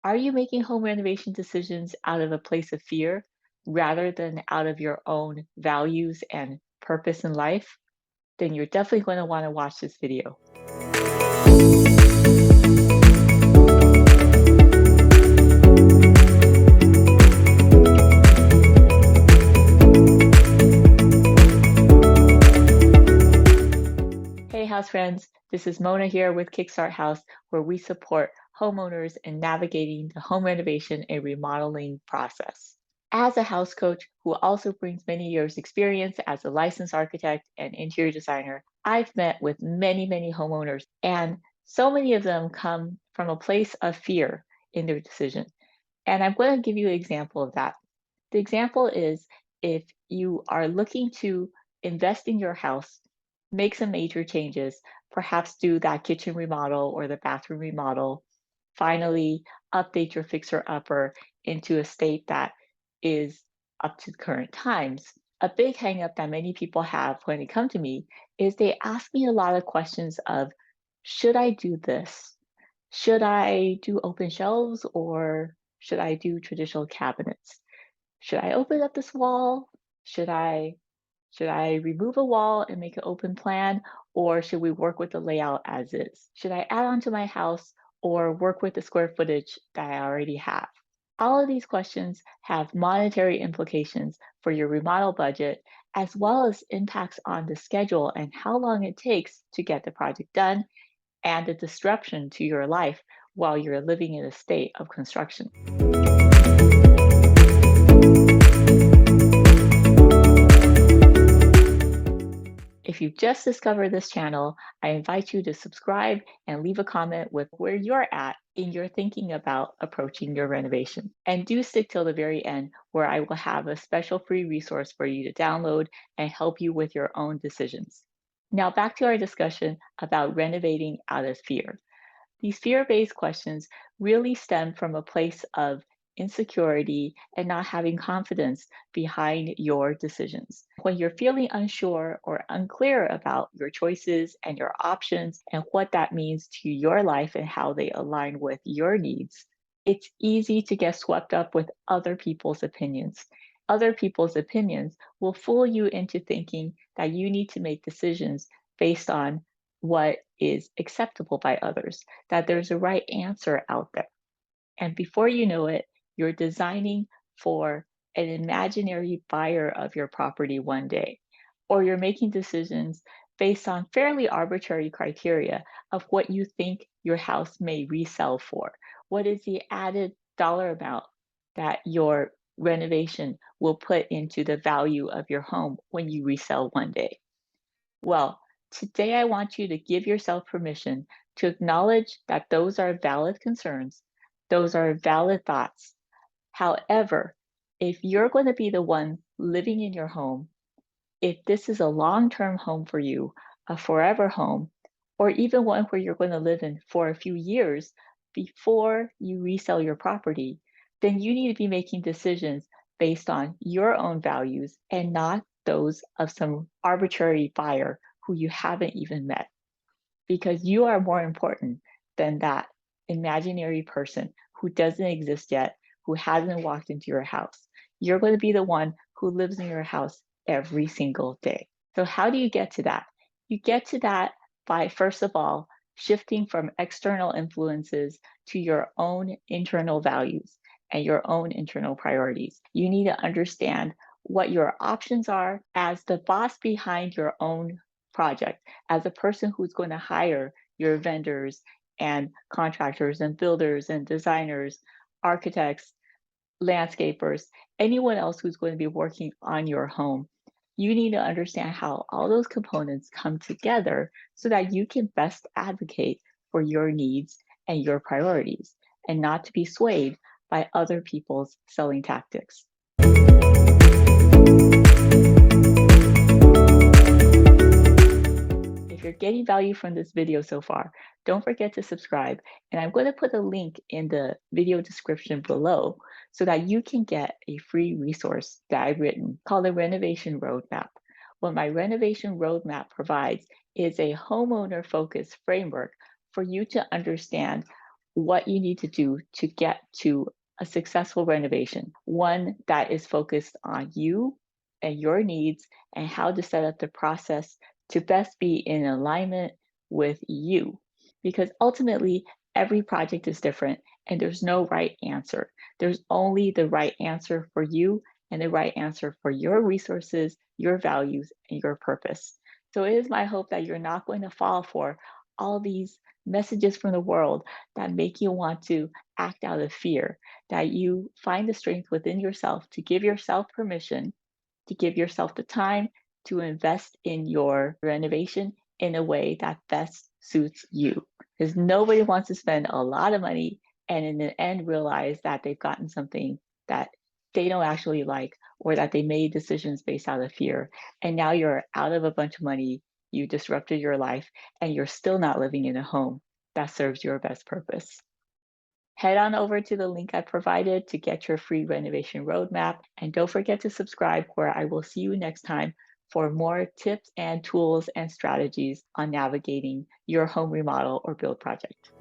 Are you making home renovation decisions out of a place of fear rather than out of your own values and purpose in life? Then you're definitely going to want to watch this video. Hey, house friends, this is Mona here with Kickstart House, where we support homeowners in navigating the home renovation and remodeling process. As a house coach who also brings many years' experience as a licensed architect and interior designer, I've met with many homeowners, and so many of them come from a place of fear in their decision. And I'm going to give you an example of that. The example is if you are looking to invest in your house, make some major changes, perhaps do that kitchen remodel or the bathroom remodel, finally update your fixer upper into a state that is up to current times. A big hangup that many people have when they come to me is they ask me a lot of questions of, should I do this? Should I do open shelves or should I do traditional cabinets? Should I open up this wall? Should I should I remove a wall and make an open plan, or should we work with the layout as is? Should I add on to my house or work with the square footage that I already have? All of these questions have monetary implications for your remodel budget, as well as impacts on the schedule and how long it takes to get the project done and the disruption to your life while you're living in a state of construction. If you just discovered this channel, I invite you to subscribe and leave a comment with where you're at in your thinking about approaching your renovation. And do stick till the very end, where I will have a special free resource for you to download and help you with your own decisions. Now back to our discussion about renovating out of fear. These fear-based questions really stem from a place of insecurity and not having confidence behind your decisions. When you're feeling unsure or unclear about your choices and your options and what that means to your life and how they align with your needs, it's easy to get swept up with other people's opinions. Other people's opinions will fool you into thinking that you need to make decisions based on what is acceptable by others, that there's a right answer out there. And before you know it, you're designing for an imaginary buyer of your property one day, or you're making decisions based on fairly arbitrary criteria of what you think your house may resell for. What is the added dollar amount that your renovation will put into the value of your home when you resell one day? Well, today I want you to give yourself permission to acknowledge that those are valid concerns, those are valid thoughts. However, if you're going to be the one living in your home, if this is a long-term home for you, a forever home, or even one where you're going to live in for a few years before you resell your property, then you need to be making decisions based on your own values and not those of some arbitrary buyer who you haven't even met, because you are more important than that imaginary person who doesn't exist yet, who hasn't walked into your house. You're going to be the one who lives in your house every single day. So, how do you get to that? You get to that by, first of all, shifting from external influences to your own internal values and your own internal priorities. You need to understand what your options are as the boss behind your own project, as a person who's going to hire your vendors and contractors and builders and designers, architects, landscapers, anyone else who's going to be working on your home. You need to understand how all those components come together so that you can best advocate for your needs and your priorities and not to be swayed by other people's selling tactics. If you're getting value from this video so far, don't forget to subscribe. And I'm going to put a link in the video description below so that you can get a free resource that I've written called the Renovation Roadmap. What my Renovation Roadmap provides is a homeowner focused framework for you to understand what you need to do to get to a successful renovation, one that is focused on you and your needs and how to set up the process to best be in alignment with you. Because ultimately, every project is different and there's no right answer. There's only the right answer for you and the right answer for your resources, your values, and your purpose. So it is my hope that you're not going to fall for all these messages from the world that make you want to act out of fear, that you find the strength within yourself to give yourself permission, to give yourself the time to invest in your renovation in a way that best suits you. Because nobody wants to spend a lot of money and in the end realize that they've gotten something that they don't actually like or that they made decisions based out of fear. And now you're out of a bunch of money, you disrupted your life, and you're still not living in a home that serves your best purpose. Head on over to the link I provided to get your free renovation roadmap. And don't forget to subscribe, where I will see you next time for more tips and tools and strategies on navigating your home remodel or build project.